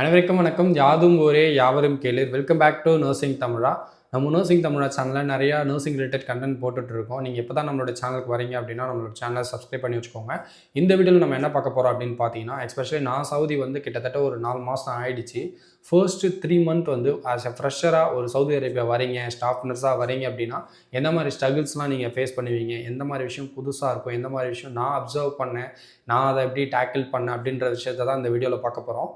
அனைவருக்கும் வணக்கம். யாதும் ஊரே யாவரும் கேளீர். வெல்கம் பேக் டு நர்சிங் தமிழா. நம்ம நர்சிங் தமிழா சேனலில் நிறையா நர்சிங் ரிலேட்டட் கண்டென்ட் போட்டுட்ருக்கோம். நீங்கள் எப்போ தான் நம்மளோட சேனலுக்கு வரீங்க அப்படின்னா நம்மளோட சேனலை சப்ஸ்கிரைப் பண்ணி வச்சுக்கோங்க. இந்த வீடியோவில் நம்ம என்ன பார்க்க போகிறோம் அப்படின்னு பார்த்தீங்கன்னா, எஸ்பெஷலி நான் சவுதி வந்து கிட்டத்தட்ட ஒரு 4 மாதம் ஆயிடுச்சு. ஃபர்ஸ்ட்டு 3 மந்த் வந்து ஆஸ் எ ஃப்ரெஷராக ஒரு சவுதி அரேபியா வரீங்க, ஸ்டாஃப் நர்ஸாக வரீங்க அப்படின்னா எந்த மாதிரி ஸ்ட்ரகிள்ஸ்லாம் நீங்கள் ஃபேஸ் பண்ணுவீங்க, எந்த மாதிரி விஷயம் புதுசாக இருக்கும், எந்த மாதிரி விஷயம் நான் அப்சர்வ் பண்ணேன், நான் அதை எப்படி டேக்கிள் பண்ணேன் அப்படின்ற விஷயத்தை தான் இந்த வீடியோவில் பார்க்க போகிறோம்.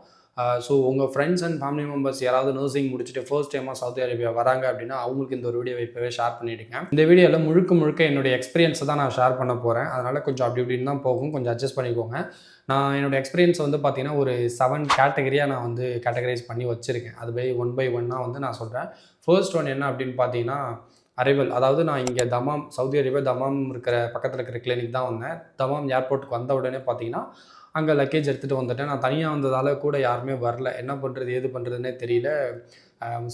ஸோ உங்கள் ஃப்ரெண்ட்ஸ் அண்ட் ஃபேமிலி மெம்பர்ஸ் யாராவது நர்சிங் முடிச்சுட்டு ஃபர்ஸ்ட் டைமாக சவுதி அரேபியா வராங்க அப்படின்னா அவங்களுக்கு இந்த ஒரு வீடியோவை இப்போவே ஷேர் பண்ணிவிடுங்க. இந்த வீடியோவில் முழுக்க என்னுடைய எக்ஸ்பீரியன்ஸை தான் நான் ஷேர் பண்ண போகிறேன். அதனால் கொஞ்சம் அப்படி இப்படின்னு தான் போகும், கொஞ்சம் அட்ஜஸ்ட் பண்ணிக்கோங்க. நான் என்னோடய எக்ஸ்பீரியன்ஸ் வந்து பார்த்தீங்கன்னா ஒரு 7 கேட்டகரியாக நான் வந்து கேட்டகரைஸ் பண்ணி வச்சுருக்கேன். அது ஒன் பை ஒன்னாக வந்து நான் சொல்கிறேன். ஃபர்ஸ்ட் ஒன் என்ன அப்படின்னு பார்த்தீங்கன்னா அரைவல். அதாவது நான் இங்கே தமாம், சவுதி அரேபியா தமாம் இருக்கிற பக்கத்தில் இருக்கிற கிளினிக் தான் வந்தேன். தமாம் ஏர்போர்ட்டுக்கு வந்த உடனே பார்த்தீங்கன்னா அங்கே லக்கேஜ் எடுத்துகிட்டு வந்துட்டேன். நான் தனியாக வந்ததால் கூட யாருமே வரல. என்ன பண்ணுறது ஏது பண்ணுறதுனே தெரியல.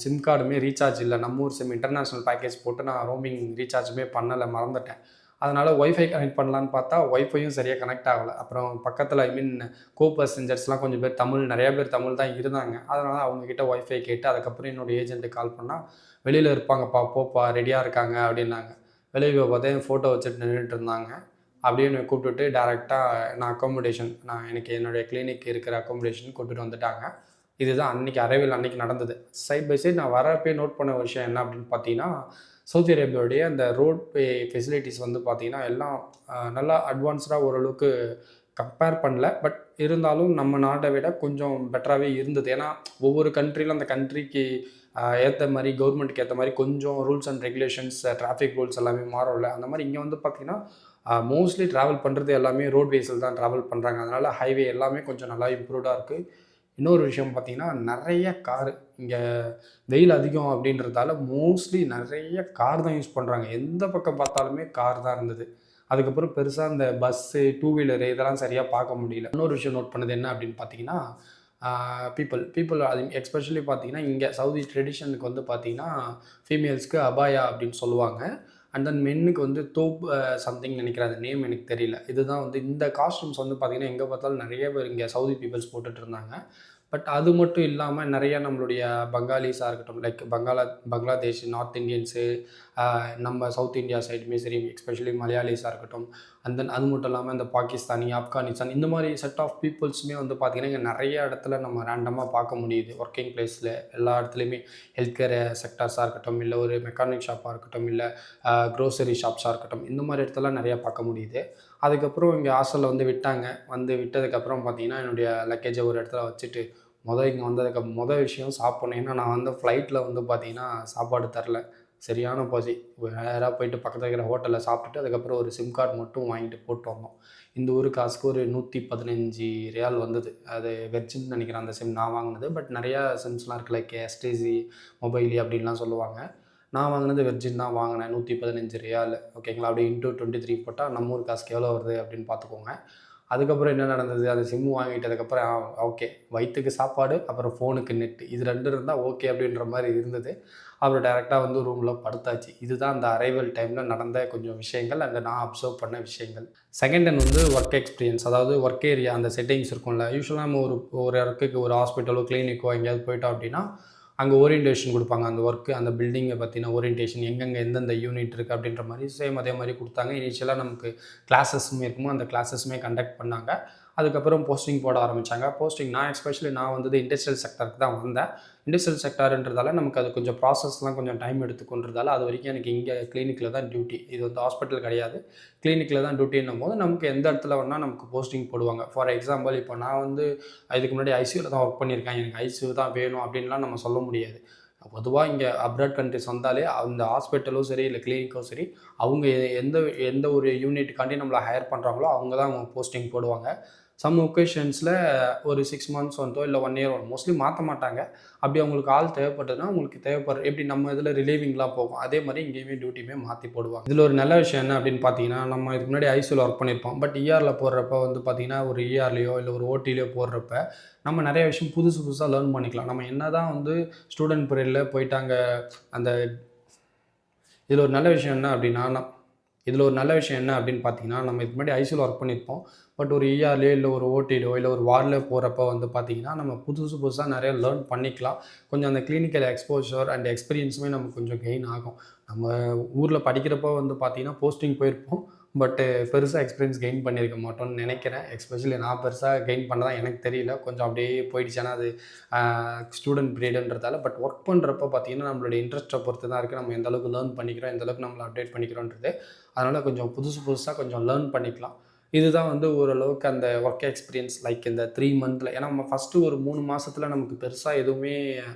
சிம் கார்டுமே ரீசார்ஜ் இல்லை. நம்ம ஊர் சிம் இன்டர்நேஷ்னல் பேக்கேஜ் போட்டு நான் ரோமிங் ரீசார்ஜுமே பண்ணலை, மறந்துட்டேன். அதனால் ஒய்ஃபை கனெக்ட் பண்ணலான்னு பார்த்தா ஒய்ஃபையும் சரியாக கனெக்ட் ஆகலை. அப்புறம் பக்கத்தில் கோ பேசஞ்சர்ஸ்லாம் கொஞ்சம் பேர் நிறையா பேர் தமிழ் தான் இருந்தாங்க. அதனால் அவங்கக்கிட்ட ஒய்ஃபை கேட்டு அதுக்கப்புறம் என்னோடய ஏஜென்ட்டுக்கு கால் பண்ணால் வெளியில் இருப்பாங்கப்பா, போப்பா, ரெடியாக இருக்காங்க அப்படின்னாங்க. வெளியே பார்த்தா என் ஃபோட்டோ வச்சுட்டு நின்றுட்டு இருந்தாங்க. அப்படியே என்னை கூப்பிட்டுட்டு டேரெக்டாக எனக்கு என்னுடைய கிளினிக் இருக்கிற அக்காமடேஷன் கூப்பிட்டுட்டு வந்துட்டாங்க. இதுதான் அன்றைக்கி நடந்தது. சைட் பை சைட் நான் வரப்பே நோட் பண்ண விஷயம் என்ன அப்படின்னு பார்த்தீங்கன்னா, சவுதி அரேபியாவுடைய அந்த ரோட் ஃபெசிலிட்டிஸ் வந்து பார்த்திங்கன்னா எல்லாம் நல்லா அட்வான்ஸ்டாக ஓரளவுக்கு கம்பேர் பண்ணல. பட் இருந்தாலும் நம்ம நாட்டை விட கொஞ்சம் பெட்டராகவே இருந்தது. ஏன்னா ஒவ்வொரு கண்ட்ரியில் அந்த கண்ட்ரிக்கு ஏற்ற மாதிரி கவர்மெண்ட்டுக்கு ஏற்ற மாதிரி கொஞ்சம் rules and regulations, traffic rules எல்லாமே மாறும்ல. அந்த மாதிரி இங்கே வந்து பார்த்திங்கன்னா மோஸ்ட்லி ட்ராவல் பண்ணுறது எல்லாமே ரோட்வேஸில் தான் ட்ராவல் பண்ணுறாங்க. அதனால் ஹைவே எல்லாமே கொஞ்சம் நல்லா இம்ப்ரூவ்டாக இருக்குது. இன்னொரு விஷயம் பார்த்திங்கன்னா நிறைய காரு, இங்கே வெயில் அதிகம் அப்படின்றதால மோஸ்ட்லி நிறைய கார் தான் யூஸ் பண்ணுறாங்க. எந்த பக்கம் பார்த்தாலுமே கார் தான் இருந்தது. அதுக்கப்புறம் பெருசாக இந்த பஸ்ஸு, டூ வீலரு இதெல்லாம் சரியாக பார்க்க முடியல. இன்னொரு விஷயம் நோட் பண்ணது என்ன அப்படின்னு பார்த்தீங்கன்னா, பீப்புள் அது எஸ்பெஷலி பார்த்தீங்கன்னா இங்கே சவுதி ட்ரெடிஷனுக்கு வந்து பார்த்திங்கன்னா ஃபீமேல்ஸ்க்கு அபாயா அப்படின்னு சொல்லுவாங்க. அண்ட் தென் மென்னுக்கு வந்து தோப் சம்திங் நினைக்கிறேன், அது நேம் எனக்கு தெரியல. இதுதான் வந்து இந்த காஸ்டியூம்ஸ் வந்து பார்த்திங்கன்னா எங்கே பார்த்தாலும் நிறைய பேர் இங்கே சவுதி பீப்புள்ஸ் போட்டுட்டு இருந்தாங்க. பட் அது மட்டும் இல்லாமல் நிறைய நம்மளுடைய பங்காளிஸாக இருக்கட்டும், லைக் பங்களாதேஷ், நார்த் இந்தியன்ஸு, நம்ம சவுத் இந்தியா சைடுமே சரி, எஸ்பெஷலி மலையாளிஸாக இருக்கட்டும், அண்ட் தென் அது மட்டும் இல்லாமல் இந்த பாகிஸ்தானி, ஆப்கானிஸ்தான் இந்த மாதிரி செட் ஆஃப் பீப்புள்ஸுமே வந்து பார்த்திங்கன்னா இங்கே நிறைய இடத்துல நம்ம ரேண்டமாக பார்க்க முடியுது. ஒர்க்கிங் பிளேஸில் எல்லா இடத்துலையுமே ஹெல்த் கேர் செக்டர்ஸாக இருக்கட்டும், இல்லை ஒரு மெக்கானிக் ஷாப்பாக இருக்கட்டும், இல்லை க்ரோசரி ஷாப்ஸாக இருக்கட்டும், இந்த மாதிரி இடத்துல நிறையா பார்க்க முடியுது. அதுக்கப்புறம் இங்கே ஹாஸ்டலில் வந்து விட்டதுக்கப்புறம் பார்த்திங்கன்னா என்னுடைய லக்கேஜை ஒரு இடத்துல வச்சுட்டு இங்கே வந்ததுக்கு விஷயம் சாப்பிட்ணும். ஏன்னா நான் வந்து ஃப்ளைட்டில் வந்து பார்த்திங்கன்னா சாப்பாடு தரல, சரியான பசி. நேராக போயிட்டு பக்கத்தில் இருக்கிற ஹோட்டலில் சாப்பிட்டுட்டு அதுக்கப்புறம் ஒரு சிம் கார்டு மட்டும் வாங்கிட்டு போட்டு வந்தோம். இந்த ஒரு காசுக்கு ஒரு 115 ரியால் வந்தது. அது வெர்ஜின் நினைக்கிறேன் அந்த சிம் நான் வாங்கினது. பட் நிறையா சிம்ஸ்லாம் இருக்குல்ல, எஸ்டிசி மொபைலி அப்படின்லாம் சொல்லுவாங்க. நான் வாங்கினது வெர்ஜின் தான் வாங்கினேன். 115 ரியால், ஓகேங்களா. அப்படியே இன்ட்டு 23 போட்டால் நம்ம ஊர் காசுக்கு எவ்வளோ வருது அப்படின்னு பார்த்துக்கோங்க. அதுக்கப்புறம் என்ன நடந்தது, அந்த சிம்மு வாங்கிட்டதுக்கப்புறம் ஓகே, வயிற்றுக்கு சாப்பாடு, அப்புறம் ஃபோனுக்கு நெட்டு, இது 2 இருந்தால் ஓகே அப்படின்ற மாதிரி இருந்தது. அப்புறம் டேரெக்டாக வந்து ரூமில் படுத்தாச்சு. இதுதான் அந்த அரைவல் டைமில் நடந்த கொஞ்சம் விஷயங்கள், அங்கே நான் அப்சர்வ் பண்ண விஷயங்கள். செகண்ட் ஒன் வந்து ஒர்க் எக்ஸ்பீரியன்ஸ், அதாவது ஒர்க் ஏரியா, அந்த செட்டிங்ஸ் இருக்கும்ல. யூஸ்வலாக நம்ம ஒரு இடத்துக்கு ஒரு ஹாஸ்பிட்டலோ கிளினிக்கோ எங்கேயாவது போயிட்டோம் அப்படின்னா அங்கே ஓரியன்டேஷன் கொடுப்பாங்க. அந்த ஒர்க்கு, அந்த பில்டிங்கை பற்றின ஓரியன்டேஷன், எங்கெங்கே எந்தெந்த யூனிட் இருக்குது அப்படின்ற மாதிரி சேம் அதே மாதிரி கொடுத்தாங்க. இனிஷியலாக நமக்கு கிளாஸஸுமே இருக்குமோ அந்த கிளாஸஸுமே கண்டக்ட் பண்ணாங்க. அதுக்கப்புறம் போஸ்டிங் போட ஆரம்பித்தாங்க. நான் வந்தது இண்டஸ்ட்ரியல் செக்டருக்கு தான் வந்தேன். இண்டஸ்ட்ரியல் செக்டர்ன்றதால நமக்கு அது கொஞ்சம் ப்ராசஸ்லாம் கொஞ்சம் டைம் எடுத்துக்கொன்றதால அது வரைக்கும் எனக்கு இங்கே கிளினிக்கில் தான் டியூட்டி. இது வந்து ஹாஸ்பிட்டல் கிடையாது, கிளினிக்கில் தான் டியூட்டின்னும் போது நமக்கு எந்த இடத்துல வேணால் நமக்கு போஸ்டிங் போடுவாங்க. ஃபார் எக்ஸாம்பிள் இப்போ நான் வந்து இதுக்கு முன்னாடி ஐசியூவில் தான் ஒர்க் பண்ணியிருக்கேன், எனக்கு ஐசியூ தான் வேணும் அப்படின்லாம் நம்ம சொல்ல முடியாது. பொதுவாக இங்கே அப்ராட் கண்ட்ரிஸ் வந்தாலே அந்த ஹாஸ்பிட்டலோ சரி இல்லை கிளினிக்கோ சரி, அவங்க எந்த ஒரு யூனிட்டுக்காண்டி நம்மளை ஹையர் பண்ணுறாங்களோ அவங்க தான் அவங்க போஸ்டிங் போடுவாங்க. சம் ஒகேஷன்ஸில் ஒரு 6 மந்த்ஸ் வந்தோ இல்லை 1 இயர் மோஸ்ட்லி மாற்ற மாட்டாங்க. அப்படி அவங்களுக்கு ஆள் தேவைப்பட்டதுன்னா அவங்களுக்கு எப்படி நம்ம இதில் ரிலீவிங்லாம் போகும், அதே மாதிரி இங்கேயுமே டியூட்டியுமே மாற்றி போடுவாங்க. இதில் ஒரு நல்ல விஷயம் என்ன அப்படின்னு பார்த்தீங்கன்னா, நம்ம இதுக்கு முன்னாடி ஐசியூவில் ஒர்க் பண்ணியிருப்போம். பட் இஆரில் போடுறப்ப வந்து பார்த்திங்கன்னா ஒரு இஆர்லேயோ இல்லை ஒரு ஓடிலேயோ போடுறப்ப நம்ம நிறைய விஷயம் புதுசாக லேர்ன் பண்ணிக்கலாம். நம்ம என்ன தான் வந்து ஸ்டூடெண்ட் பீரியடில் போயிட்டாங்க. இதில் ஒரு நல்ல விஷயம் என்ன அப்படின்னா, இதில் ஒரு நல்ல விஷயம் என்ன அப்படின்னு பார்த்தீங்கன்னா, நம்ம இதுக்கு முன்னாடி ஐசியூல ஒர்க் பண்ணியிருப்போம். பட் ஒரு ஈஆர்லயோ இல்லை ஒரு ஓடிலோ இல்லை ஒரு வார்டில் போகிறப்ப வந்து பார்த்தீங்கன்னா, நம்ம புதுசாக நிறைய லேர்ன் பண்ணிக்கலாம். கொஞ்சம் அந்த கிளினிக்கல் எக்ஸ்போஷர் அண்ட் எக்ஸ்பீரியன்ஸுமே நமக்கு கொஞ்சம் கெயின் ஆகும். நம்ம ஊரில் படிக்கிறப்போ வந்து பார்த்தீங்கன்னா, போஸ்டிங் போயிருப்போம். பட்டு பெருசாக எக்ஸ்பீரியன்ஸ் கெயின் பண்ணியிருக்க மாட்டோம்னு நினைக்கிறேன். எஸ்பெஷலி நான் பெருசாக கெயின் பண்ணதா எனக்கு தெரியல. கொஞ்சம் அப்படியே போயிடுச்சு. ஏன்னா அது ஸ்டூடெண்ட் பீரியடுன்றதால. பட் ஒர்க் பண்ணுறப்போ பார்த்தீங்கன்னா, நம்மளுடைய இன்ட்ரெஸ்ட்டை பொறுத்து தான் இருக்குது. நம்ம எந்த அளவுக்கு லேர்ன் பண்ணிக்கிறோம், எந்த அளவுக்கு நம்மளை அப்டேட் பண்ணிக்கிறோன்றது. அதனால் கொஞ்சம் புதுசாக கொஞ்சம் லேர்ன் பண்ணிக்கலாம். இதுதான் வந்து ஓரளவுக்கு அந்த ஒர்க் எக்ஸ்பீரியன்ஸ் லைக் இந்த 3 மந்த்தில். ஏன்னா நம்ம ஃபஸ்ட்டு ஒரு 3 மாதத்தில் நமக்கு பெருசாக எதுவுமே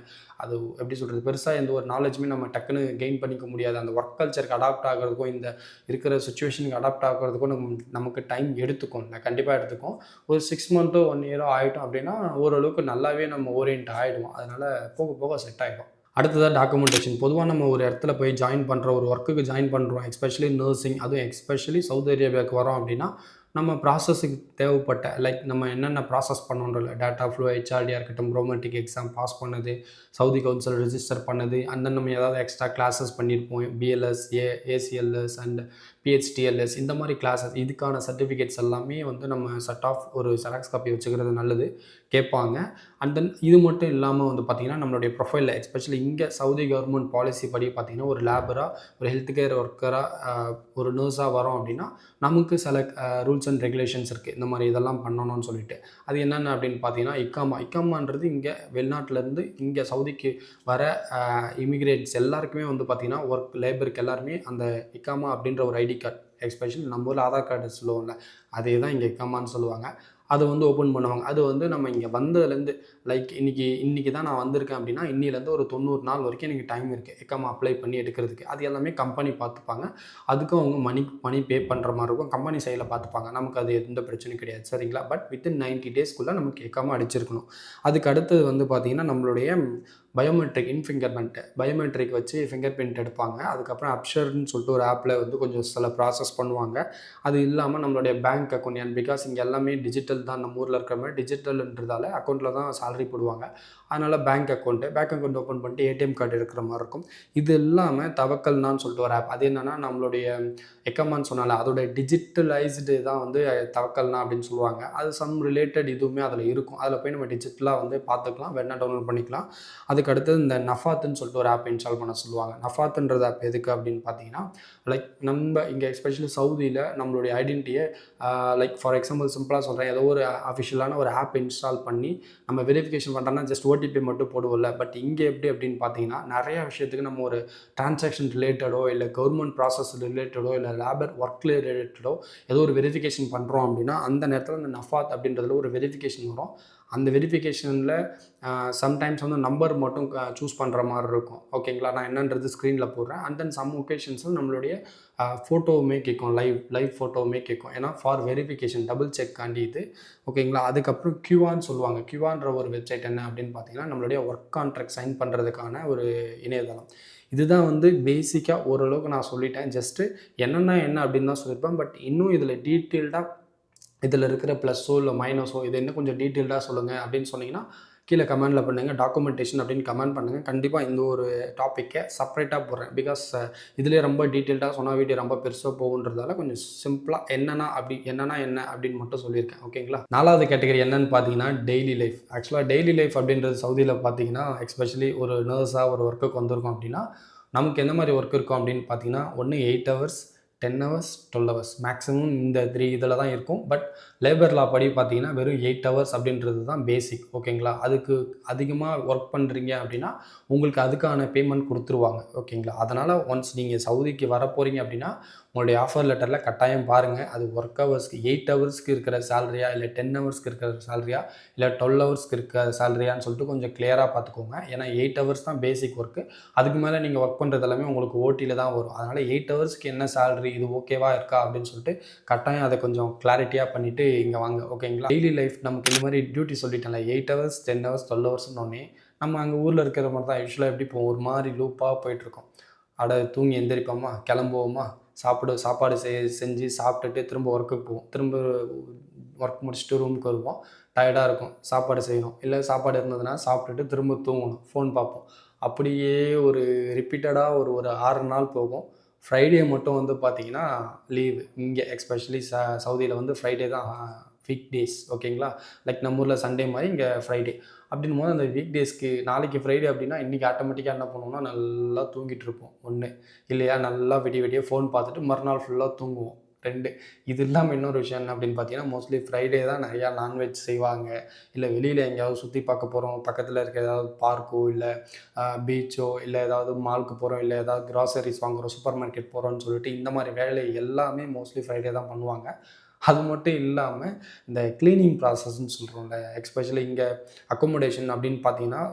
அது எப்படி சொல்கிறது, பெருசாக எந்த ஒரு நாலேஜுமே நம்ம டக்குன்னு கெயின் பண்ணிக்க முடியாது. அந்த ஒர்க் கல்ச்சருக்கு அடாப்ட் ஆகிறதுக்கும் இந்த இருக்கிற சுச்சுவேஷனுக்கு அடாப்ட் ஆகிறதுக்கும் நமக்கு டைம் எடுத்துக்கும். கண்டிப்பாக எடுத்துக்கும். ஒரு 6 மந்த்தோ 1 இயரோ ஆகிட்டோம் அப்படின்னா ஓரளவுக்கு நல்லாவே நம்ம ஓரியன்ட் ஆகிடுவோம். அதனால் போக போக செட் ஆகிடும். அடுத்ததாக டாக்குமெண்டேஷன். பொதுவாக நம்ம ஒரு இடத்துல போய் ஜாயின் பண்ணுறோம், ஒரு ஒர்க்குக்கு ஜாயின் பண்ணுறோம், எஸ்பெஷலி நர்சிங், அதுவும் எஸ்பெஷலி சவுதி அரேபியாவுக்கு வரோம் அப்படின்னா, நம்ம ப்ராசஸுக்கு தேவைப்பட்ட லைக் நம்ம என்னென்ன ப்ராசஸ் பண்ணோன்றல டேட்டா ஃப்ளோ, ஹெச்ஆர்டியாக இருக்கட்டும், ரோமேட்டிக் எக்ஸாம் பாஸ் பண்ணது, சவுதி கவுன்சில் ரிஜிஸ்டர் பண்ணது, அண்ட் தென் நம்ம ஏதாவது எக்ஸ்ட்ரா கிளாஸஸ் பண்ணியிருப்போம். பிஎல்எஸ், ஏசிஎல்எஸ் அண்ட் பிஹெச்டிஎல்எஸ் இந்த மாதிரி கிளாஸஸ், இதுக்கான சர்டிஃபிகேட்ஸ் எல்லாமே வந்து நம்ம செட் ஆஃப் ஒரு ஜெராக்ஸ் காப்பி வச்சுக்கிறது நல்லது, கேட்பாங்க. அண்ட் தென் இது மட்டும் இல்லாமல் வந்து பார்த்திங்கன்னா, நம்மளுடைய ப்ரொஃபைலில் எஸ்பெஷலி இங்கே சவுதி கவர்மெண்ட் பாலிசி படி பார்த்திங்கன்னா, ஒரு லேபராக, ஒரு ஹெல்த் கேர் ஒர்க்கராக, ஒரு நர்ஸாக வரோம் அப்படின்னா, நமக்கு சில ரூல்ஸ் அண்ட் ரெகுலேஷன்ஸ் இருக்குது. இந்த மாதிரி இதெல்லாம் பண்ணணும்னு சொல்லிட்டு. அது என்னென்ன அப்படின்னு பார்த்தீங்கன்னா, இக்காமான்றது இங்கே வெளிநாட்டிலேருந்து இங்கே சவுதிக்கு வர இமிக்ரேட்ஸ் எல்லாருக்குமே வந்து பார்த்திங்கன்னா, ஒர்க் லேபருக்கு எல்லாருமே அந்த இக்காமா அப்படின்ற ஒரு ஐடி கார்டு, எஸ்பெஷலி நம்ம ஊரில் ஆதார் கார்டு சொல்லுவோம்ல, அதே தான் இங்கே இக்காமான்னு சொல்லுவாங்க. அதை வந்து ஓப்பன் பண்ணுவாங்க. அது வந்து நம்ம இங்கே வந்ததுலேருந்து லைக் இன்றைக்கி தான் நான் வந்திருக்கேன் அப்படின்னா, இன்னிலேருந்து ஒரு 90 நாள் வரைக்கும் எனக்கு டைம் இருக்குது இக்காமா அப்ளை பண்ணி எடுக்கிறதுக்கு. அது எல்லாமே கம்பெனி பார்த்துப்பாங்க. அதுக்கும் அவங்க மணி பே பண்ணுற மாதிரி இருக்கும். கம்பெனி சைடில் பார்த்துப்பாங்க. நமக்கு அது எந்த பிரச்சனையும் கிடையாது, சரிங்களா? பட் வித்தின் 90 டேஸ்க்குள்ளே நமக்கு இக்காமா அடிச்சிருக்கணும். அதுக்கு அடுத்தது வந்து பார்த்திங்கன்னா, நம்மளுடைய பயோமெட்ரிக் பயோமெட்ரிக் வச்சு ஃபிங்கர் பிரிண்ட் எடுப்பாங்க. அதுக்கப்புறம் அப்ஷர்ன்னு சொல்லிட்டு ஒரு ஆப்பில் வந்து கொஞ்சம் சில ப்ராசஸ் பண்ணுவாங்க. அது இல்லாமல் நம்மளுடைய பேங்க் அக்கௌண்ட், ஏன் பிகாஸ் இங்கே எல்லாமே டிஜிட்டல் தான். நம்ம ஊரில் இருக்கிற மாதிரி டிஜிட்டல்ன்றதால அக்கௌண்ட்டில் தான் சேலரி போடுவாங்க. அதனால் பேங்க் அக்கௌண்ட் ஓப்பன் பண்ணிட்டு ஏடிஎம் கார்டு இருக்கிற மாதிரி இருக்கும். இது இல்லாமல் தவக்கல்னான்னு சொல்லிட்டு ஒரு ஆப். அது என்னென்னா, நம்மளுடைய எக்கமான்னு சொன்னால அதோட டிஜிட்டலைஸ்டு தான் வந்து தவக்கல்னா அப்படின்னு சொல்லுவாங்க. அது சம் ரிலேட்டட் இதுவுமே அதில் இருக்கும். அதில் போய் நம்ம டிஜிட்டலாக வந்து பார்த்துக்கலாம், வேணா டவுன்லோட் பண்ணிக்கலாம். அதுக்கு அடுத்தது இந்த நஃபாத்துன்னு சொல்லிட்டு ஒரு ஆப் இன்ஸ்டால் பண்ண சொல்லுவாங்க. நஃபாத்துன்றது ஆப் எதுக்கு அப்படின்னு பார்த்தீங்கன்னா, லைக் நம்ம இங்கே எஸ்பெஷலி சவுதியில் நம்மளுடைய ஐடென்டிட்டியை லைக் ஃபார் எக்ஸாம்பிள் சிம்பிளாக சொல்கிறேன், ஏதோ ஒரு அஃபிஷியலான ஒரு ஆப் இன்ஸ்டால் பண்ணி நம்ம வெரிஃபிகேஷன் பண்ணுறோன்னா ஜஸ்ட் ஓடிபி மட்டும் போடுவோம்ல. பட் இங்கே எப்படி அப்படின்னு பார்த்தீங்கன்னா, நிறைய விஷயத்துக்கு நம்ம ஒரு டிரான்சாக்ஷன் ரிலேட்டடோ இல்லை கவர்மெண்ட் ப்ராசஸ் ரிலேட்டடோ இல்லை லேபர் ஒர்க் ரிலேட்டடோ ஏதோ ஒரு வெரிஃபிகேஷன் பண்ணுறோம் அப்படின்னா, அந்த நேரத்தில் இந்த நஃபாத் அப்படின்றதுல ஒரு வெரிஃபிகேஷன் வரும். அந்த வெரிஃபிகேஷனில் சம்டைம்ஸ் வந்து நம்பர் மட்டும் சூஸ் பண்ணுற மாதிரி இருக்கும். ஓகேங்களா? நான் என்னன்றது ஸ்க்ரீனில் போடுறேன். அண்ட் தென் சம் ஒகேஷன்ஸில் நம்மளுடைய ஃபோட்டோவுமே கேட்கும், லைவ் ஃபோட்டோவுமே கேட்கும். ஏன்னா ஃபார் வெரிஃபிகேஷன் டபுள் செக் காண்டி இது. ஓகேங்களா? அதுக்கப்புறம் கியூஆன்னு சொல்லுவாங்க. கியூஆன்ற ஒரு வெப்சைட் என்ன அப்படின்னு பார்த்தீங்கன்னா, நம்மளுடைய ஒர்க் கான்ட்ராக்ட் சைன் பண்ணுறதுக்கான ஒரு இணையதளம். இதுதான் வந்து பேசிக்காக ஓரளவுக்கு நான் சொல்லிட்டேன். ஜஸ்ட்டு என்ன அப்படின்னு தான் சொல்லியிருப்பேன். பட் இன்னும் இதில் டீட்டெயில்டாக இதில் இருக்கிற ப்ளஸ்ஸோ இல்லை மைனஸோ இதை இன்னும் கொஞ்சம் டீட்டெயில்டாக சொல்லுங்கள் அப்படின்னு சொன்னீங்கன்னா, கீழே கமெண்டில் பண்ணுங்கள். டாக்குமெண்டேஷன் அப்படின்னு கமெண்ட் பண்ணுங்கள். கண்டிப்பாக இந்த ஒரு டாப்பிக்கை செப்பரேட்டாக போடுறேன். பிகாஸ் இதிலே ரொம்ப டீட்டெயில்டாக சொன்னால் வீடியோ ரொம்ப பெருசாக போகுன்றதால கொஞ்சம் சிம்பிளாக என்னென்னா என்ன அப்படின்னு மட்டும் சொல்லியிருக்கேன். ஓகேங்களா? 4வது கேட்டகரி என்னன்னு பார்த்தீங்கன்னா, டெய்லி லைஃப். ஆக்சுவலாக டெய்லி லைஃப் அப்படின்றது சவுதியில் பார்த்தீங்கன்னா, எஸ்பெஷலி ஒரு நர்ஸாக ஒரு ஒர்க்குக்கு வந்திருக்கோம் அப்படின்னா, நமக்கு எந்த மாதிரி ஒர்க் இருக்கும் அப்படின்னு பார்த்தீங்கன்னா, ஒன்று 8 ஹவர்ஸ், 10 ஹவர்ஸ், 12 ஹவர்ஸ் மேக்ஸிமம் இந்த 3 இதில் தான் இருக்கும். பட் லேபர் லா படி பார்த்தீங்கன்னா வெறும் 8 ஹவர்ஸ் அப்படின்றது தான் பேசிக். ஓகேங்களா? அதுக்கு அதிகமாக ஒர்க் பண்ணுறீங்க அப்படின்னா உங்களுக்கு அதுக்கான பேமெண்ட் கொடுத்துருவாங்க. ஓகேங்களா? அதனால் ஒன்ஸ் நீங்கள் சவுதிக்கு வர போகிறீங்க அப்படின்னா உங்களுடைய ஆஃபர் லெட்டரில் கட்டாயம் பாருங்கள். அது ஒர்க் ஹவர்ஸ்க்கு 8 ஹவர்ஸ்க்கு இருக்கிற சேலரியா, இல்லை 10 ஹவர்ஸ்க்கு இருக்கிற சேலரியா, இல்லை 12 ஹவர்ஸ்க்கு இருக்கிற சேலரியான்னு சொல்லிட்டு கொஞ்சம் கிளியராக பார்த்துக்கோங்க. ஏன்னா 8 ஹவர்ஸ் தான் பேசிக் ஒர்க்கு. அதுக்கு மேலே நீங்கள் ஒர்க் பண்ணுறது எல்லாமே உங்களுக்கு ஓட்டியில் தான் வரும். அதனால் 8 ஹவர்ஸ்க்கு என்ன சேலரி, இது ஓகேவா இருக்கா அப்படின்னு சொல்லிட்டு கட்டாயம் அதை கொஞ்சம் கிளாரிட்டியாக பண்ணிவிட்டு இங்கே வாங்க. ஓகேங்களா? டெய்லி லைஃப் நமக்கு இந்த மாதிரி டியூட்டி சொல்லிட்டேன்ல, 8 ஹவர்ஸ், 10 ஹவர்ஸ், 12 ஹவர்ஸ்னோடனே நம்ம அங்கே ஊரில் இருக்கிற மாதிரி தான் யூஸ்வலாக எப்படி போவோம், ஒரு மாதிரி லூப்பாக போயிட்டுருக்கோம். தூங்கி எந்திரிப்போமா, கிளம்புவோமா, சாப்பாடு செஞ்சு சாப்பிட்டுட்டு திரும்ப ஒர்க்குக்கு போவோம். திரும்ப ஒர்க் முடிச்சுட்டு ரூமுக்கு வருவோம். டயர்டாக இருக்கும், சாப்பாடு செய்யணும். இல்லை சாப்பாடு இருந்ததுன்னா சாப்பிட்டுட்டு திரும்ப தூங்கணும், ஃபோன் பார்ப்போம். அப்படியே ஒரு ரிப்பீட்டடாக ஒரு 6 நாள் போகும். ஃப்ரைடே மட்டும் வந்து பார்த்தீங்கன்னா லீவு. இங்கே எஸ்பெஷலி சவுதியில் வந்து ஃப்ரைடே தான் வீக் டேஸ். ஓகேங்களா? லைக் நம்ம ஊரில் சண்டே மாதிரி இங்கே ஃப்ரைடே. அப்படின்னும்போது அந்த வீக் டேஸ்க்கு நாளைக்கு ஃப்ரைடே அப்படின்னா இன்றைக்கி ஆட்டோமேட்டிக்காக என்ன பண்ணுவோம்னா நல்லா தூங்கிட்டு இருப்போம் ஒன்று. இல்லையா நல்லா விடிய ஃபோன் பார்த்துட்டு மறுநாள் ஃபுல்லாக தூங்குவோம் 2. இது இல்லாமல் இன்னொரு விஷயம் என்ன அப்படின்னு பார்த்தீங்கன்னா, மோஸ்ட்லி ஃப்ரைடே தான் நிறையா நான்வெஜ் செய்வாங்க. இல்லை வெளியில் எங்கேயாவது சுற்றி பார்க்க போகிறோம், பக்கத்தில் இருக்க ஏதாவது பார்க்கோ இல்லை பீச்சோ இல்லை ஏதாவது மாலுக்கு போகிறோம், இல்லை ஏதாவது கிராசரிஸ் வாங்குகிறோம், சூப்பர் மார்க்கெட் போகிறோம்னு சொல்லிட்டு இந்த மாதிரி வேலை எல்லாமே மோஸ்ட்லி ஃப்ரைடே தான் பண்ணுவாங்க. அது மட்டும் இல்லாமல் இந்த க்ளீனிங் ப்ராசஸ்ன்னு சொல்கிறோம்ல, எஸ்பெஷலி இங்கே அக்கோமடேஷன் அப்படின்னு பார்த்தீங்கன்னா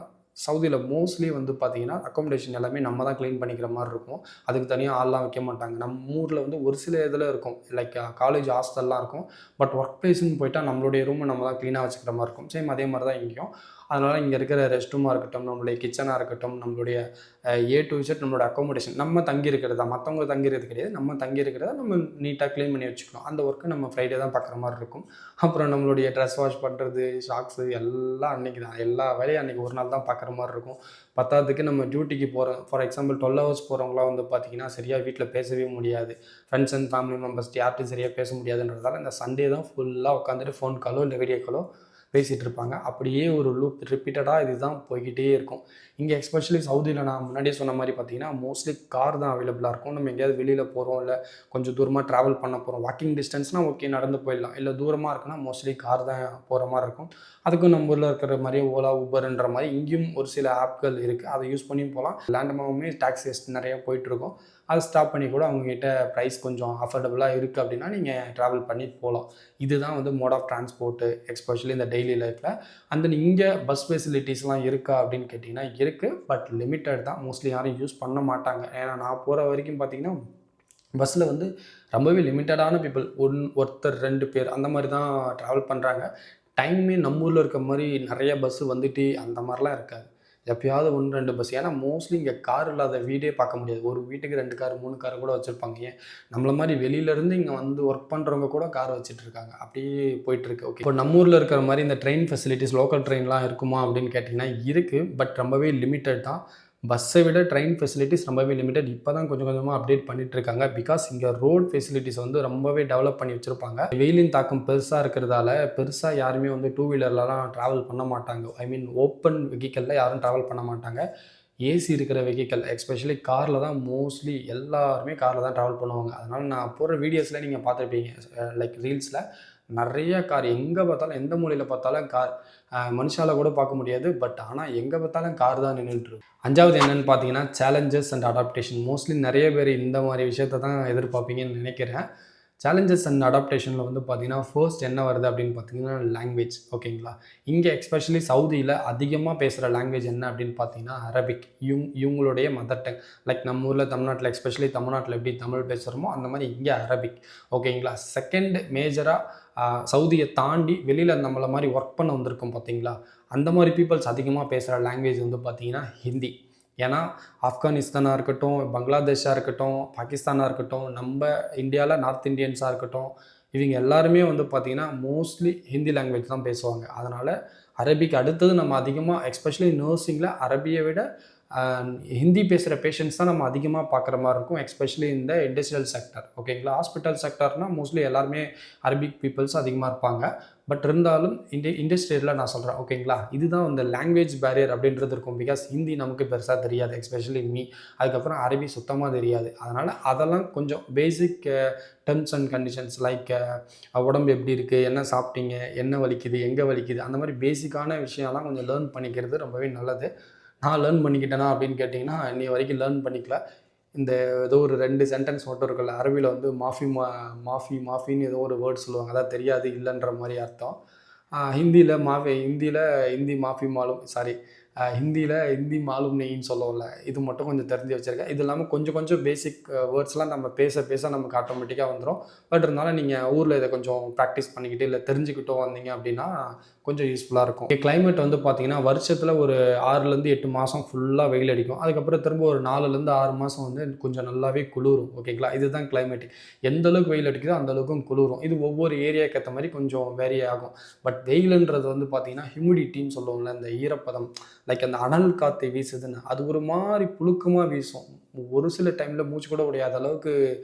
சவுதியில் மோஸ்ட்லி வந்து பார்த்தீங்கன்னா அக்கோமடேஷன் எல்லாமே நம்ம தான் க்ளீன் பண்ணிக்கிற மாதிரி இருக்கும். அதுக்கு தனியாக ஆள்லாம் வைக்க மாட்டாங்க. நம்ம ஊரில் வந்து ஒரு சில இதில் இருக்கும், லைக் காலேஜ் ஹாஸ்டல்லாம் இருக்கும். பட் ஒர்க் பிளேஸ்ன்னு போயிட்டால் நம்மளுடைய ரூமை நம்ம தான் க்ளீனாக வச்சுக்கிற மாதிரி இருக்கும். சேம் அதே மாதிரி தான் இங்கேயும். அதனால் இங்கே இருக்கிற ரெஸ்ட் ரூமாக இருக்கட்டும், நம்மளுடைய கிச்சனாக இருக்கட்டும், நம்மளுடைய ஏ டு இசட் நம்மளோட அக்கோமடேஷன் நம்ம தங்கி இருக்கிறதா, மற்றவங்க தங்கிறது கிடையாது, நம்ம தங்கி இருக்கிறத நம்ம நீட்டாக க்ளீன் பண்ணி வச்சுக்கணும். அந்த ஒர்க்கு நம்ம ஃப்ரைடே தான் பார்க்குற மாதிரி இருக்கும். அப்புறம் நம்மளுடைய ட்ரெஸ் வாஷ் பண்ணுறது, ஷாக்ஸு எல்லாம் அன்றைக்கி தான். எல்லா வேலையும் அன்றைக்கி ஒரு நாள் தான் பார்க்குற மாதிரி இருக்கும். பத்தாததுக்கு நம்ம டியூட்டிக்கு போகிறோம். ஃபார் எக்ஸாம்பிள் 12 ஹவர்ஸ் போகிறவங்களாம் வந்து பார்த்திங்கன்னா சரியாக வீட்டில் பேசவே முடியாது. ஃப்ரெண்ட்ஸ் அண்ட் ஃபேமிலி மெம்பர்ஸ் யார்ட்டையும் சரியாக பேச முடியாதுன்றதால இந்த சண்டே தான் ஃபுல்லாக உட்காந்துட்டு ஃபோன் காலோ இல்லை வீடியோ காலோ பேசிகிட்டு இருப்பாங்க. அப்படியே ஒரு லூப் ரிப்பீட்டடாக இதுதான் போய்கிட்டே இருக்கும். இங்கே எஸ்பெஷலி சவுதியில் நான் முன்னாடியே சொன்ன மாதிரி பார்த்தீங்கன்னா மோஸ்ட்லி கார் தான் அவைலபிளாக இருக்கும். நம்ம எங்கேயாவது வெளியில் போகிறோம், இல்லை கொஞ்சம் தூரமாக ட்ராவல் பண்ண போகிறோம், வாக்கிங் டிஸ்டன்ஸ்னால் ஓகே நடந்து போயிடலாம், இல்லை தூரமாக இருக்குன்னா மோஸ்ட்லி கார் தான் போகிற மாதிரி இருக்கும். அதுக்கும் நம்ம ஊரில் இருக்கிற மாதிரியே ஓலா ஊபர்ன்ற மாதிரி இங்கேயும் ஒரு சில ஆப்கள் இருக்குது, அதை யூஸ் பண்ணியும் போகலாம். லேண்டமாகவுமே டாக்ஸிஸ் நிறையா போயிட்டுருக்கும். அதை ஸ்டாப் பண்ணி கூட அவங்ககிட்ட ப்ரைஸ் கொஞ்சம் அஃபோர்டபுளாக இருக்குது அப்படின்னா நீங்கள் ட்ராவல் பண்ணி போகலாம். இதுதான் வந்து மோட் ஆஃப் டிரான்ஸ்போர்ட்டு எஸ்பெஷலி இந்த டெய்லி லைஃப்பில். அண்ட் இங்கே பஸ் ஃபெசிலிட்டிஸ்லாம் இருக்கா அப்படின்னு கேட்டிங்கன்னா இருக்குது, பட் லிமிட்டட் தான். மோஸ்ட்லி யாரும் யூஸ் பண்ண மாட்டாங்க. ஏன்னா நான் போகிற வரைக்கும் பார்த்திங்கன்னா பஸ்ஸில் வந்து ரொம்பவே லிமிட்டடான பீப்புள், ஒருத்தர் 2 பேர் அந்த மாதிரி தான் ட்ராவல் பண்ணுறாங்க. டைமே நம்ம ஊரில் இருக்க மாதிரி நிறைய பஸ்ஸு வந்துட்டு அந்த மாதிரிலாம் இருக்காது. எப்பயாவது 1, 2 பஸ். ஏன்னா மோஸ்ட்லி இங்கே கார் இல்லாத வீடே பார்க்க முடியாது. ஒரு வீட்டுக்கு 2 கார் 3 கார் கூட வச்சுருப்பாங்க. ஏன் நம்மள மாதிரி வெளியிலேருந்து இங்கே வந்து ஒர்க் பண்ணுறவங்க கூட கார் வச்சுட்டு இருக்காங்க. அப்படியே போயிட்டுருக்கு. ஓகே, இப்போ நம்ம ஊரில் இருக்கிற மாதிரி இந்த ட்ரெயின் ஃபெசிலிட்டிஸ் லோக்கல் ட்ரெயின்லாம் இருக்குமா அப்படின்னு கேட்டிங்கன்னா இருக்குது, பட் ரொம்பவே லிமிட்டட் தான். பஸ்ஸை விட ட்ரெயின் ஃபெசிலிட்டிஸ் ரொம்பவே லிமிட்டட். இப்போ தான் கொஞ்சம் கொஞ்சமாக அப்டேட் பண்ணிகிட்ருக்காங்க. பிகாஸ் இங்கே ரோட் ஃபெசிலிட்டிஸ் வந்து ரொம்பவே டெவலப் பண்ணி வச்சுருப்பாங்க. வெயிலின் தாக்கம் பெருசாக இருக்கிறதால பெருசாக யாருமே வந்து 2 வீலர்லலாம் ட்ராவல் பண்ண மாட்டாங்க. ஐ மீன் ஓப்பன் வெஹிக்கலில் யாரும் ட்ராவல் பண்ண மாட்டாங்க. ஏசி இருக்கிற வெஹிக்கல் எஸ்பெஷலி காரில் தான் மோஸ்ட்லி எல்லாருமே காரில் தான் ட்ராவல் பண்ணுவாங்க. அதனால் நான் போடுற வீடியோஸில் நீங்கள் பார்த்துருப்பீங்க, லைக் ரீல்ஸில் நிறைய கார், எங்கே பார்த்தாலும் எந்த மூலையில் பார்த்தாலும் கார். மனுஷால கூட பார்க்க முடியாது, பட் ஆனால் எங்கே பார்த்தாலும் கார் தான் நின்றுட்டுருக்கு. 5வது என்னென்னு பார்த்தீங்கன்னா சேலஞ்சஸ் அண்ட் அடாப்டேஷன். மோஸ்ட்லி நிறைய பேர் இந்த மாதிரி விஷயத்தை தான் எதிர்பார்ப்பீங்கன்னு நினைக்கிறேன். சேலஞ்சஸ் அண்ட் அடாப்டேஷனில் வந்து பார்த்திங்கன்னா ஃபர்ஸ்ட் என்ன வருது அப்படின்னு பார்த்தீங்கன்னா லாங்குவேஜ். ஓகேங்களா? இங்கே எஸ்பெஷலி சவுதியில் அதிகமாக பேசுகிற லாங்குவேஜ் என்ன அப்படின்னு பார்த்தீங்கன்னா அரபிக். இவங்களுடைய மதர் டங். லைக் நம்ம ஊரில் தமிழ்நாட்டில் எஸ்பெஷலி தமிழ்நாட்டில் எப்படி தமிழ் பேசுகிறோமோ அந்த மாதிரி இங்கே அரபிக். ஓகேங்களா? செகண்ட் மேஜராக சவுதியை தாண்டி வெளியில் நம்மளை மாதிரி ஒர்க் பண்ண வந்திருக்கோம் பார்த்தீங்களா, அந்த மாதிரி பீப்புள்ஸ் அதிகமாக பேசுகிற லாங்குவேஜ் வந்து பார்த்திங்கன்னா ஹிந்தி. ஏன்னா ஆப்கானிஸ்தானாக இருக்கட்டும், பங்களாதேஷாக இருக்கட்டும், பாகிஸ்தானாக இருக்கட்டும், நம்ம இந்தியாவில் நார்த் இந்தியன்ஸாக இருக்கட்டும், இவங்க எல்லாருமே வந்து பார்த்திங்கன்னா மோஸ்ட்லி ஹிந்தி லாங்குவேஜ் தான் பேசுவாங்க. அதனால் அரபிக் அடுத்தது நம்ம அதிகமாக எஸ்பெஷலி நர்சிங்கில் அரபியை விட ஹிந்தி பேசுகிற பேஷண்ட்ஸ் தான் நம்ம அதிகமாக பார்க்குற மாதிரி இருக்கும், எஸ்பெஷலி இந்த இண்டஸ்ட்ரியல் செக்டர். ஓகேங்களா? ஹாஸ்பிட்டல் செக்டர்னால் மோஸ்ட்லி எல்லாருமே அரபிக் பீப்புள்ஸ் அதிகமாக இருப்பாங்க. பட் இருந்தாலும் இண்டஸ்ட்ரியலில் நான் சொல்கிறேன். ஓகேங்களா? இதுதான் இந்த லாங்குவேஜ் பேரியர் அப்படின்றது இருக்கும். பிகாஸ் ஹிந்தி நமக்கு பெருசாக தெரியாது, எஸ்பெஷலி மீ. அதுக்கப்புறம் அரபி சுத்தமாக தெரியாது. அதனால் அதெல்லாம் கொஞ்சம் பேசிக் டெர்ம்ஸ் அண்ட் கண்டிஷன்ஸ் லைக் உடம்பு எப்படி இருக்குது, என்ன சாப்பிட்டீங்க, என்ன வலிக்குது, எங்கே வலிக்குது, அந்த மாதிரி பேசிக்கான விஷயம்லாம் கொஞ்சம் லேர்ன் பண்ணிக்கிறது ரொம்பவே நல்லது. நான் லேர்ன் பண்ணிக்கிட்டேனா அப்படின்னு கேட்டிங்கன்னா இன்னி வரைக்கும் லேர்ன் பண்ணிக்கல. இந்த ஏதோ ஒரு 2 சென்டென்ஸ் மட்டும் இருக்குல்ல, அரபியில் வந்து மாஃபின்னு ஏதோ ஒரு வேர்ட் சொல்லுவாங்க, அதான் தெரியாது இல்லைன்ற மாதிரி அர்த்தம். ஹிந்தியில் ஹிந்தி மாஃபி மாலும் சாரி ஹிந்தியில் ஹிந்தி மாலும் நெய்ன்னு சொல்லுவோம்ல, இது மட்டும் கொஞ்சம் தெரிஞ்சு வச்சுருக்கேன். இது இல்லாமல் கொஞ்சம் பேசிக் வேர்ட்ஸ்லாம் நம்ம பேச நமக்கு ஆட்டோமேட்டிக்காக வந்துடும். பட் இருந்தாலும் நீங்கள் ஊரில் இதை கொஞ்சம் ப்ராக்டிஸ் பண்ணிக்கிட்டு இல்லை தெரிஞ்சுக்கிட்டோம் வந்தீங்க அப்படின்னா கொஞ்சம் யூஸ்ஃபுல்லாக இருக்கும். கிளைமேட் வந்து பார்த்திங்கன்னா வருஷத்தில் ஒரு 6லேருந்து 8 மாதம் ஃபுல்லாக வெயில் அடிக்கும். அதுக்கப்புறம் திரும்ப ஒரு 4லேருந்து 6 மாதம் வந்து கொஞ்சம் நல்லாவே குளிரும். ஓகேங்களா? இதுதான் கிளைமேட். எந்த அளவுக்கு வெயில் அடிக்குதோ அந்த அளவுக்கும் குளிரும். இது ஒவ்வொரு ஏரியாவுக்கு ஏற்ற மாதிரி கொஞ்சம் வேரி ஆகும். பட் வெயிலுன்றது வந்து பார்த்திங்கன்னா ஹியூமிடிட்டின்னு சொல்லுவோம்ல, இந்த ஈரப்பதம், லைக் அந்த அனல் காற்று வீசுதுன்னு, அது ஒரு மாதிரி புழுக்கமாக வீசும். ஒரு சில டைமில் மூச்சு கூட முடியாத அளவுக்கு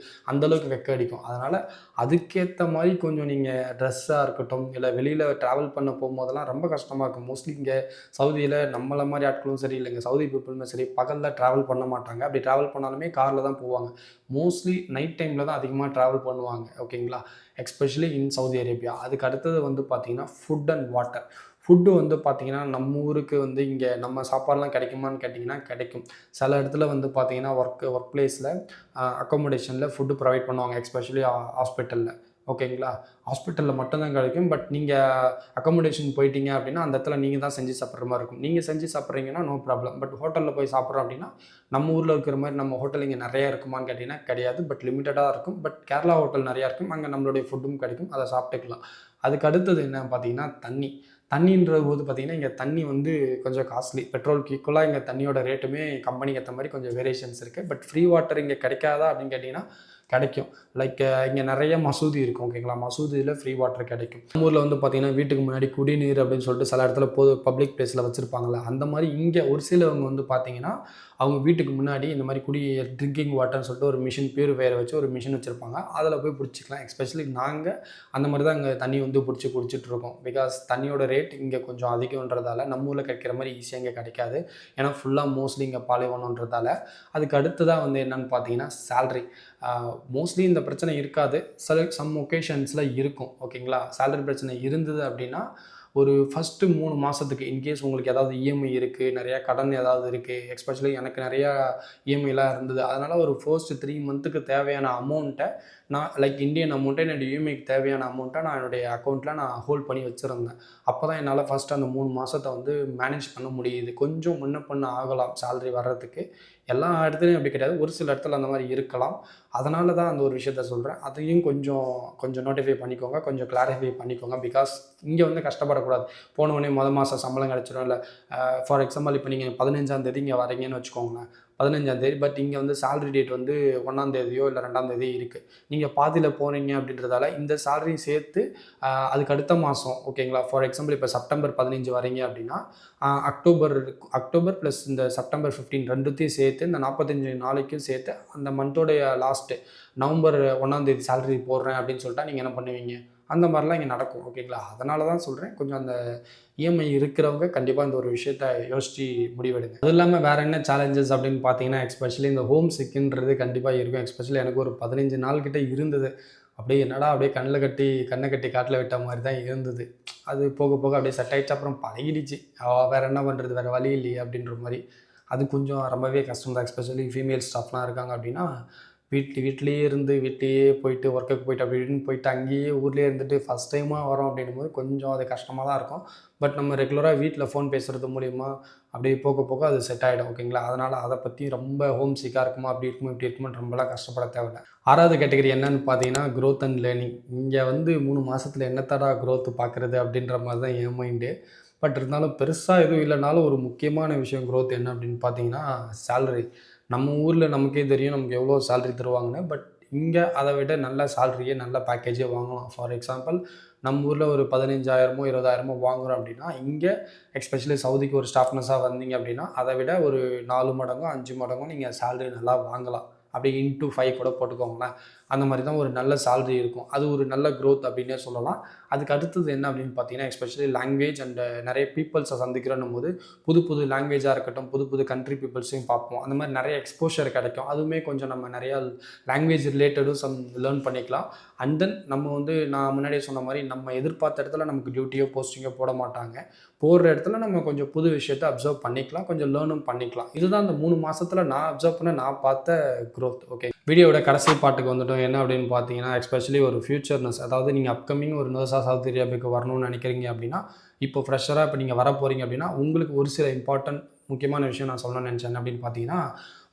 அந்தளவுக்கு வெக்க அடிக்கும். அதனால் அதுக்கேற்ற மாதிரி கொஞ்சம் நீங்கள் ட்ரெஸ்ஸாக இருக்கட்டும், இல்லை வெளியில் ட்ராவல் பண்ண போகும்போதெல்லாம் ரொம்ப கஷ்டமாக இருக்கும். மோஸ்ட்லி இங்கே சவுதியில் நம்மள மாதிரி ஆட்களும் சரி, இல்லைங்க சவுதி பீப்புளுமே சரி, பகலில் ட்ராவல் பண்ண மாட்டாங்க. அப்படி ட்ராவல் பண்ணாலுமே காரில் தான் போவாங்க. மோஸ்ட்லி நைட் டைமில் தான் அதிகமாக ட்ராவல் பண்ணுவாங்க. ஓகேங்களா? Especially in Saudi Arabia. அதுக்கு அடுத்தது வந்து பார்த்திங்கன்னா ஃபுட் அண்ட் வாட்டர். ஃபுட்டு வந்து பார்த்திங்கன்னா நம்ம ஊருக்கு வந்து இங்கே நம்ம சாப்பாடுலாம் கிடைக்குமான்னு கேட்டிங்கன்னா கிடைக்கும். சில இடத்துல வந்து பார்த்திங்கன்னா ஒர்க் பிளேஸில் அக்காமடேஷனில் ஃபுட்டு ப்ரொவைட் பண்ணுவாங்க. எஸ்பெஷலி ஹாஸ்பிட்டலில். ஓகேங்களா? ஹாஸ்பிட்டலில் மட்டும்தான் கிடைக்கும். பட் நீங்கள் அக்காமடேஷன் போயிட்டீங்க அப்படின்னா அந்த இடத்துல நீங்கள் தான் செஞ்சு சாப்பிட்ற மாதிரி இருக்கும். நீங்கள் செஞ்சு சாப்பிட்றீங்கன்னா நோ ப்ராப்ளம். பட் ஹோட்டலில் போய் சாப்பிட்றோம் அப்படின்னா நம்ம ஊரில் இருக்கிற மாதிரி நம்ம ஹோட்டல் இங்கே நிறையா இருக்குமான்னு கேட்டிங்கன்னா கிடையாது. பட் லிமிட்டடாக இருக்கும். பட் கேரளா ஹோட்டல் நிறையா இருக்கும். அங்கே நம்மளுடைய ஃபுட்டும் கிடைக்கும். அதை சாப்பிட்டுக்கலாம். அதுக்கு அடுத்தது என்ன பார்த்தீங்கன்னா தண்ணின்ற போது பார்த்திங்கன்னா இங்கே தண்ணி வந்து கொஞ்சம் காஸ்ட்லி. பெட்ரோலுக்கு ஈக்குவலாக இங்கே தண்ணியோட ரேட்டுமே கம்பெனிக்கு ஏற்ற மாதிரி கொஞ்சம் வேரியேஷன்ஸ் இருக்குது. பட் ஃப்ரீ வாட்டர் இங்கே கிடைக்காதா அப்படின்னு கேட்டிங்கன்னா கிடைக்கும். லைக் இங்கே நிறைய மசூதி இருக்கும். ஓகேங்களா? மசூதியில் ஃப்ரீ வாட்டர் கிடைக்கும். நம்ம ஊரில் வந்து பார்த்திங்கன்னா வீட்டுக்கு முன்னாடி குடிநீர் அப்படின்னு சொல்லிட்டு சில இடத்துல பப்ளிக் பிளேஸில் வச்சுருப்பாங்கள்ல, அந்த மாதிரி இங்கே ஒரு சிலவங்க வந்து பார்த்திங்கன்னா அவங்க வீட்டுக்கு முன்னாடி இந்த மாதிரி ட்ரிங்கிங் வாட்டர்னு சொல்லிட்டு ஒரு மிஷின் பியூரிஃபையரை வச்சு ஒரு மிஷின் வச்சுருப்பாங்க. அதில் போய் பிடிச்சிக்கலாம். எஸ்பெஷலி நாங்கள் அந்த மாதிரி தான் இங்கே தண்ணி வந்து பிடிச்சி குடிச்சிட்ருக்கோம். பிகாஸ் தண்ணியோட ரேட் இங்கே கொஞ்சம் அதிகன்றதால நம்ம ஊரில் கிடைக்கிற மாதிரி ஈஸியாக இங்கே கிடைக்காது. ஏன்னா ஃபுல்லாக மோஸ்ட்லி இங்கே பாலைவனன்றதால. அதுக்கு அடுத்ததாக வந்து என்னென்னு பார்த்தீங்கன்னா சேல்ரி. மோஸ்ட்லி இந்த பிரச்சனை இருக்காது. சம் ஒகேஷன்ஸில் இருக்கும். ஓகேங்களா? சேலரி பிரச்சனை இருந்தது அப்படின்னா ஒரு ஃபஸ்ட்டு 3 மாதத்துக்கு இன்கேஸ் உங்களுக்கு ஏதாவது இஎம்ஐ இருக்குது, நிறையா கடன் ஏதாவது இருக்குது, எஸ்பெஷலி எனக்கு நிறையா இஎம்ஐலாம் இருந்தது. அதனால் ஒரு ஃபர்ஸ்ட்டு 3 மந்த்துக்கு தேவையான அமௌண்ட்டை நான் லைக் இந்தியன் அமௌண்ட்டை என்னுடைய இஎம்ஐக்கு தேவையான அமௌண்ட்டை நான் என்னுடைய அக்கௌண்ட்டில் நான் ஹோல்ட் பண்ணி வச்சுருந்தேன். அப்போ தான் என்னால் ஃபஸ்ட்டு அந்த 3 மாதத்தை வந்து மேனேஜ் பண்ண முடியுது. கொஞ்சம் முன்ன பண்ண ஆகலாம் சேலரி வர்றதுக்கு. எல்லா இடத்துலையும் அப்படி கிடையாது. ஒரு சில இடத்துல அந்த மாதிரி இருக்கலாம். அதனால தான் அந்த ஒரு விஷயத்த சொல்கிறேன். அதையும் கொஞ்சம் நோட்டிஃபை பண்ணிக்கோங்க, கொஞ்சம் கிளாரிஃபை பண்ணிக்கோங்க. பிகாஸ் இங்கே வந்து கஷ்டப்படக்கூடாது. போன உடனே மாதம் சம்பளம் கிடச்சிடும். இல்லை ஃபார் எக்ஸாம்பிள் இப்போ நீங்கள் 15ஆம் தேதி இங்கே வரீங்கன்னு வச்சுக்கோங்களேன். 15ஆம் தேதி. பட் இங்கே வந்து சேலரி டேட் வந்து 1ஆம் தேதியோ இல்லை 2ஆம் தேதியோ இருக்குது. நீங்கள் பாதியில் போகிறீங்க அப்படின்றதால இந்த சேலரி சேர்த்து அதுக்கு அடுத்த மாதம், ஓகேங்களா? ஃபார் எக்ஸாம்பிள் இப்போ செப்டம்பர் 15 வரீங்க அப்படின்னா அக்டோபர் ப்ளஸ் இந்த செப்டம்பர் 15 ரெண்டுத்தையும் சேர்த்து இந்த 45 நாளைக்கும் சேர்த்து அந்த மந்தோடைய லாஸ்ட்டு நவம்பர் 1ஆம் தேதி சேலரி போடுறேன் அப்படின்னு சொல்லிட்டா நீங்கள் என்ன பண்ணுவீங்க? அந்த மாதிரிலாம் இங்கே நடக்கும். ஓகேங்களா? அதனால தான் சொல்கிறேன், கொஞ்சம் அந்த இஎம்ஐ இருக்கிறவங்க கண்டிப்பாக இந்த ஒரு விஷயத்த யோசித்து முடிவெடுங்க. அது இல்லாமல் வேறு என்ன சேலஞ்சஸ் அப்படின்னு பார்த்தீங்கன்னா, எஸ்பெஷலி இந்த ஹோம் சிக்குன்றது கண்டிப்பாக இருக்கும். எஸ்பெஷலி எனக்கு ஒரு 15 நாள் கிட்டே இருந்தது. அப்படியே என்னடா அப்படியே கண்ணை கட்டி காட்டில் விட்ட மாதிரி தான் இருந்தது. அது போக போக அப்படியே செட் ஆகிடுச்சு. அப்புறம் பழகிடுச்சு. வேறு என்ன பண்ணுறது, வேறு வழி இல்லையே அப்படின்ற மாதிரி. அது கொஞ்சம் ரொம்பவே கஷ்டம் தான். எஸ்பெஷலி ஃபீமேல் ஸ்டாஃப்லாம் இருக்காங்க அப்படின்னா வீட்லேயே போயிட்டு ஒர்க்குக்கு போயிட்டு அப்படி இப்படின்னு போயிட்டு அங்கேயே ஊர்லேயே இருந்துட்டு ஃபஸ்ட் டைமாக வரோம் அப்படின்னும்போது கொஞ்சம் அது கஷ்டமாக தான் இருக்கும். பட் நம்ம ரெகுலராக வீட்டில் ஃபோன் பேசுகிறது மூலிமா அப்படியே போக அது செட் ஆகிடும். ஓகேங்களா? அதனால் அதை பற்றி ரொம்ப ஹோம் சிக்காக இருக்குமா, அப்படி இருக்குமோ இப்படி இருக்குமோ ரொம்பலாம் கஷ்டப்பட தேவையில்லை. 6வது கேட்டகரி என்னன்னு பார்த்தீங்கன்னா க்ரோத் அண்ட் லேர்னிங். இங்கே வந்து 3 மாதத்தில் என்னத்தடா க்ரோத் பார்க்குறது அப்படின்ற மாதிரி தான் என் மைண்டு. பட் இருந்தாலும் பெருசாக எதுவும் இல்லைனாலும் ஒரு முக்கியமான விஷயம் க்ரோத் என்ன அப்படின்னு பார்த்தீங்கன்னா சேலரி. நம்ம ஊரில் நமக்கே தெரியும் நமக்கு எவ்வளோ சேலரி தருவாங்கன்னு. பட் இங்கே அதை விட நல்ல சேலரியே நல்ல பேக்கேஜே வாங்கலாம். ஃபார் எக்ஸாம்பிள் நம்ம ஊரில் ஒரு 15,000 20,000 வாங்குகிறோம் அப்படின்னா இங்கே எஸ்பெஷலி சவுதிக்கு ஒரு ஸ்டாஃப்னஸாக வந்தீங்க அப்படின்னா அதை விட ஒரு 4 மடங்கோ 5 மடங்கோ நீங்கள் சேலரி நல்லா வாங்கலாம். அப்படி இன்ட்டு 5 கூட போட்டுக்கோங்களேன். அந்த மாதிரி தான் ஒரு நல்ல சேலரி இருக்கும். அது ஒரு நல்ல க்ரோத் அப்படின்னே சொல்லலாம். அதுக்கு அடுத்தது என்ன அப்படின்னு பார்த்தீங்கன்னா எஸ்பெஷலி லாங்குவேஜ் அண்ட் நிறைய பீப்புள்ஸை சந்திக்கிறோன்னும் போது புது லாங்குவேஜாக இருக்கட்டும், புது கண்ட்ரி பீப்புள்ஸையும் பார்ப்போம். அந்த மாதிரி நிறைய எக்ஸ்போஷர் கிடைக்கும். அதுவுமே கொஞ்சம் நம்ம நிறையா லாங்குவேஜ் ரிலேட்டடும் லேர்ன் பண்ணிக்கலாம். அண்ட் தென் நம்ம வந்து நான் முன்னாடியே சொன்ன மாதிரி நம்ம எதிர்பார்த்த இடத்துல நமக்கு டியூட்டியோ போஸ்டிங்கோ போட மாட்டாங்க. போடுற இடத்துல நம்ம கொஞ்சம் புது விஷயத்தை அப்சர்வ் பண்ணிக்கலாம், கொஞ்சம் லேர்னும் பண்ணிக்கலாம். இதுதான் அந்த 3 மாதத்தில் நான் அப்சர்வ் பண்ண நான் பார்த்த க்ரோத். ஓகே, வீடியோட கடைசி பாட்டுக்கு வந்துட்டோம். என்ன அப்படின்னு பார்த்தீங்கன்னா எஸ்பெஷலி ஒரு ஃபியூச்சர் நர்ஸ், அதாவது நீங்கள் அப்கமிங் ஒரு நர்ஸாக சவுதி அரேபியாவுக்கு வரணும்னு நினைக்கிறீங்க அப்படின்னா, இப்போ ஃப்ரெஷராக இப்போ நீங்கள் வர போகிறீங்க அப்படின்னா உங்களுக்கு ஒரு சில முக்கியமான விஷயம் நான் சொல்லணும்னு நினச்சேன் அப்படின்னு பார்த்தீங்கன்னா,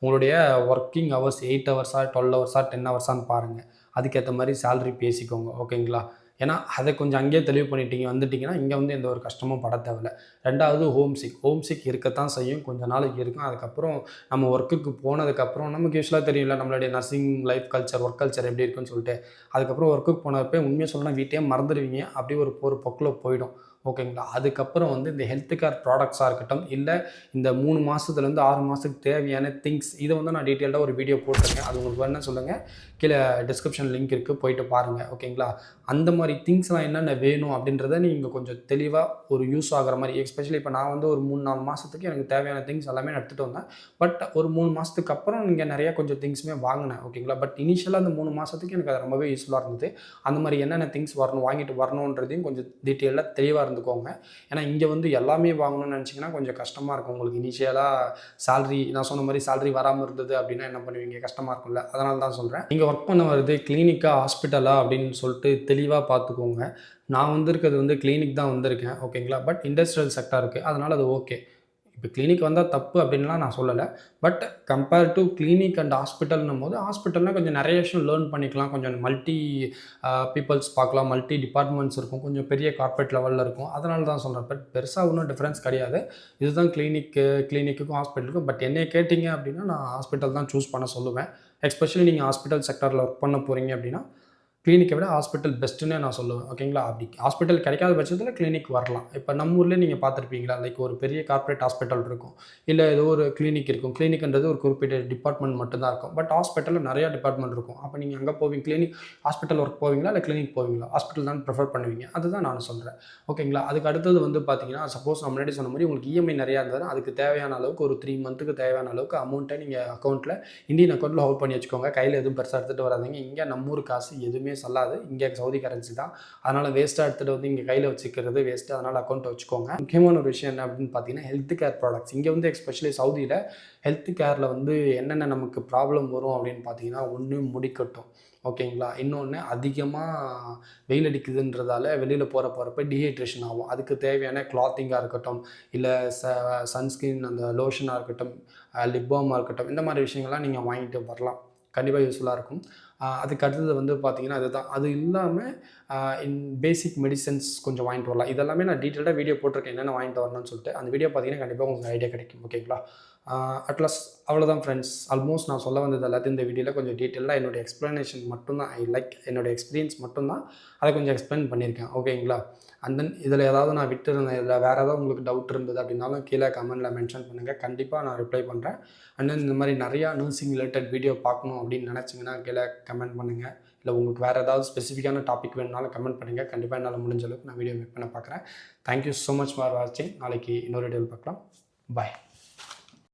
உங்களுடைய ஒர்க்கிங் ஹவர்ஸ் 8 ஹவர்ஸா 12 ஹவர்ஸா 10 ஹவர்ஸான்னு பாருங்கள். அதுக்கேற்ற மாதிரி சேலரி பேசிக்கோங்க. ஓகேங்களா? ஏன்னா அதை கொஞ்சம் அங்கேயே தெளிவு வந்துட்டிங்கன்னா இங்கே வந்து எந்த ஒரு கஷ்டமும் பட தேவையில்ல. 2வது ஹோம் சிக் இருக்கத்தான் செய்யும். கொஞ்சம் நாளைக்கு இருக்கும். அதுக்கப்புறம் நம்ம ஒர்க்குக்கு போனதுக்கப்புறம் நமக்கு யூஸ்வலாக தெரியும்ல நம்மளுடைய nursing life culture, work culture எப்படி இருக்குன்னு சொல்லிட்டு. அதுக்கப்புறம் ஒர்க்குக்கு போனப்போ உண்மையாக சொல்லணும்னா வீட்டையே மறந்துடுவீங்க. அப்படியே ஒரு போக்கில் போயிடும். ஓகேங்களா. அதுக்கப்புறம் வந்து இந்த ஹெல்த் கேர் ப்ராடக்ட்ஸாக இருக்கட்டும், இல்லை இந்த 3 மாதத்துலேருந்து 6 மாதத்துக்கு தேவையான திங்ஸ், இதை வந்து நான் டீட்டெயில்டாக ஒரு வீடியோ போட்டிருக்கேன். அது உங்களுக்கு வேணும்னா சொல்லுங்கள், கீழே டிஸ்கிரிப்ஷன் லிங்க் இருக்குது, போயிட்டு பாருங்கள். ஓகேங்களா. அந்த மாதிரி திங்ஸ்லாம் என்னென்ன வேணும் அப்படின்றத நீங்கள் கொஞ்சம் தெளிவாக ஒரு யூஸ் ஆகிற மாதிரி, எஸ்பெஷலி இப்போ நான் வந்து ஒரு 3-4 மாதத்துக்கு எனக்கு தேவையான திங்ஸ் எல்லாமே நான் எடுத்துகிட்டு வந்தேன். பட் ஒரு 3 மாதத்துக்கு அப்புறம் நீங்கள் நிறையா கொஞ்சம் திங்ஸுமே வாங்கினேன். ஓகேங்களா. பட் இனிஷியலாக அந்த 3 மாதத்துக்கு எனக்கு அது ரொம்பவே யூஸ்ஃபுல்லாக இருந்தது. அந்த மாதிரி என்னென்ன திங்ஸ் வரணும், வாங்கிட்டு வரணுன்றதையும் கொஞ்சம் டீட்டெயிலாக தெளிவாக இருந்துக்கோங்க. ஏன்னா இங்கே வந்து எல்லாமே வாங்கணும்னு நினச்சிங்கன்னா கொஞ்சம் கஷ்டமாக இருக்கும் உங்களுக்கு. இனிஷியலாக சேலரி, நான் சொன்ன மாதிரி சேலரி வராமல் இருந்தது அப்படின்னா என்ன பண்ணுவீங்க, கஷ்டமாக இருக்கும்ல. அதனால தான் சொல்கிறேன். நீங்கள் ஒர்க் பண்ண வருது கிளினிக்கா ஹாஸ்பிட்டலா அப்படின்னு சொல்லிட்டு தெளிவாக பார்த்துக்கோங்க. நான் வந்திருக்கிறது வந்து கிளினிக் தான் வந்திருக்கேன். ஓகேங்களா. பட் இண்டஸ்ட்ரியல் செக்டாருக்கு, அதனால் அது ஓகே. இப்போ கிளினிக் வந்தால் தப்பு அப்படின்லாம் நான் சொல்லலை. But compare to clinic and ஹாஸ்பிட்டல்னும் போது, ஹாஸ்பிட்டல்னால் கொஞ்சம் நிறைய விஷயம் லேர்ன் பண்ணிக்கலாம். கொஞ்சம் மல்டி பீப்புள்ஸ் பார்க்கலாம், மல்டி டிபார்ட்மெண்ட்ஸ் இருக்கும், கொஞ்சம் பெரிய கார்ப்பரேட் லெவலில் இருக்கும். அதனால தான் சொல்கிறேன். பட் பெருசாக ஒன்றும் டிஃப்ரென்ஸ் கிடையாது. இதுதான் கிளினிக்குக்கும் ஹாஸ்பிட்டலுக்கும். பட் என்னை கேட்டிங்க அப்படின்னா நான் ஹாஸ்பிட்டல் தான் சூஸ் பண்ண சொல்லுவேன். எஸ்பெஷலி நீங்கள் ஹாஸ்பிட்டல் செக்டாரில் ஒர்க் பண்ண போகிறீங்க அப்படின்னா கிளினிக்கை விட ஹாஸ்பிட்டல் பெஸ்ட்டுன்னே நான் சொல்லுவேன். ஓகேங்களா. அப்படி ஹாஸ்பிட்டல் கிடைக்காத பட்சத்தில் கிளினிக் வரலாம். இப்போ நம்ம ஊர்லேயே நீங்கள் பார்த்துருப்பீங்களா, லைக் ஒரு பெரிய கார்ப்பரேட் ஹாஸ்பிட்டல் இருக்கும், இல்லை ஏதோ ஒரு கிளினிக் இருக்கும். கிளினிக்ன்றது ஒரு குறிப்பிட்ட டிபார்ட்மெண்ட் மட்டும்தான் இருக்கும். பட் ஹாஸ்பிட்டலில் நிறையா டிபார்ட்மெண்ட் இருக்கும். அப்போ நீங்கள் அங்கே போவீங்க, கிளினிக் ஹாஸ்பிட்டல் ஒர்க் போவீங்களா இல்லை கிளினிக் போவீங்களா? ஹாஸ்பிட்டல் தான் ப்ரிஃபர் பண்ணுவீங்க. அதுதான் நான் சொல்கிறேன். ஓகேங்களா. அதுக்கு அடுத்தது வந்து பார்த்தீங்கன்னா, சப்போஸ் நான் முன்னாடி சொன்ன மாதிரி உங்களுக்கு இஎம்ஐ நிறையா இருந்ததுன்னா அதுக்கு தேவையான அளவுக்கு ஒரு 3 மந்த்துக்கு தேவையான அளவுக்கு அமௌண்ட்டை நீங்கள் அக்கௌண்ட்டில், இந்தியன் அக்கௌண்ட்டில் ஹோல்ட் பண்ணி வச்சுக்கோங்க. கையில் எதுவும் பெருசாக எடுத்துகிட்டு வராதீங்க. இங்கே நம்ம ஊர் காசு எதுவுமே சொல்லாது. இங்கே சவுதி கரன்சி தான். அதனால் வேஸ்ட்டாக எடுத்துகிட்டு வந்து இங்கே கையில் வச்சுக்கிறது வேஸ்ட்டு. அதனால் அக்கௌண்ட்டை வச்சுக்கோங்க. முக்கியமான ஒரு விஷயம் என்ன அப்படின்னு பார்த்தீங்கன்னா, ஹெல்த் கேர் ப்ராடக்ட்ஸ். இங்கே வந்து எஸ்பெஷலி சவுதியில் ஹெல்த் கேரில் வந்து என்னென்ன நமக்கு ப்ராப்ளம் வரும் அப்படின்னு பார்த்தீங்கன்னா, ஒன்று முடிக்கட்டும். ஓகேங்களா. இன்னொன்று அதிகமாக வெயில் அடிக்குதுன்றதால வெளியில் போகிறப்ப டீஹைட்ரேஷன் ஆகும். அதுக்கு தேவையான கிளாத்திங்காக இருக்கட்டும், இல்லை சன்ஸ்கிரீன் அந்த லோஷனாக இருக்கட்டும், லிப் பாமாக இருக்கட்டும், இந்த மாதிரி விஷயங்கள்லாம் நீங்கள் வாங்கிட்டு வரலாம். கண்டிப்பாக யூஸ்ஃபுல்லாக இருக்கும். அதுக்கு அடுத்தது வந்து பார்த்திங்கன்னா அதுதான். அது இல்லாமல் பேசிக் மெடிசன்ஸ் கொஞ்சம் வாங்கிட்டு வரலாம். இதெல்லாமே நான் டீட்டெயில்டாக வீடியோ போட்டிருக்கேன் என்னென்ன வாங்கிட்டு வரணும்னு சொல்லிட்டு. அந்த வீடியோ பார்த்தீங்கன்னா கண்டிப்பாக உங்களுக்கு ஐடியா கிடைக்கும். ஓகேங்களா. அட்லாஸ்ட் அவ்வளோதான் ஃப்ரெண்ட்ஸ். ஆல்மோஸ்ட் நான் சொல்ல வந்தது எல்லாத்தையும் இந்த வீடியோவில் கொஞ்சம் டீட்டெயிலாக என்னோடய எக்ஸ்ப்ளனேஷன் மட்டும்தான், என்னோடய எக்ஸ்பீரியன்ஸ் மட்டும்தான் அதை கொஞ்சம் எக்ஸ்பிளைன் பண்ணியிருக்கேன். ஓகேங்களா. அண்ட் தென் இதில் ஏதாவது நான் விட்டுருந்தேன், இதில் வேறு ஏதாவது உங்களுக்கு டவுட் இருந்தது அப்படின்னாலும் கீழே கமெண்ட்டில் மென்ஷன் பண்ணுங்கள். கண்டிப்பாக நான் ரிப்ளை பண்ணுறேன். அண்ட் தென் இந்த மாதிரி நிறையா நர்சிங் ரிலேட்டட் வீடியோ பார்க்கணும் அப்படின்னு நினச்சிங்கன்னா கீழே கமெண்ட் பண்ணுங்கள். இல்லை உங்களுக்கு வேறு ஏதாவது ஸ்பெசிஃபிக்கான டாபிக் வேணுனாலும் கமெண்ட் பண்ணுங்கள். கண்டிப்பாக என்னால் முடிஞ்ச அளவுக்கு நான் வீடியோ மேக் பண்ண பார்க்குறேன். தேங்க்யூ ஸோ மச் ஃபார் வாட்சிங். நாளைக்கு இன்னொரு வீடியோவில் பார்க்கலாம். பாய்.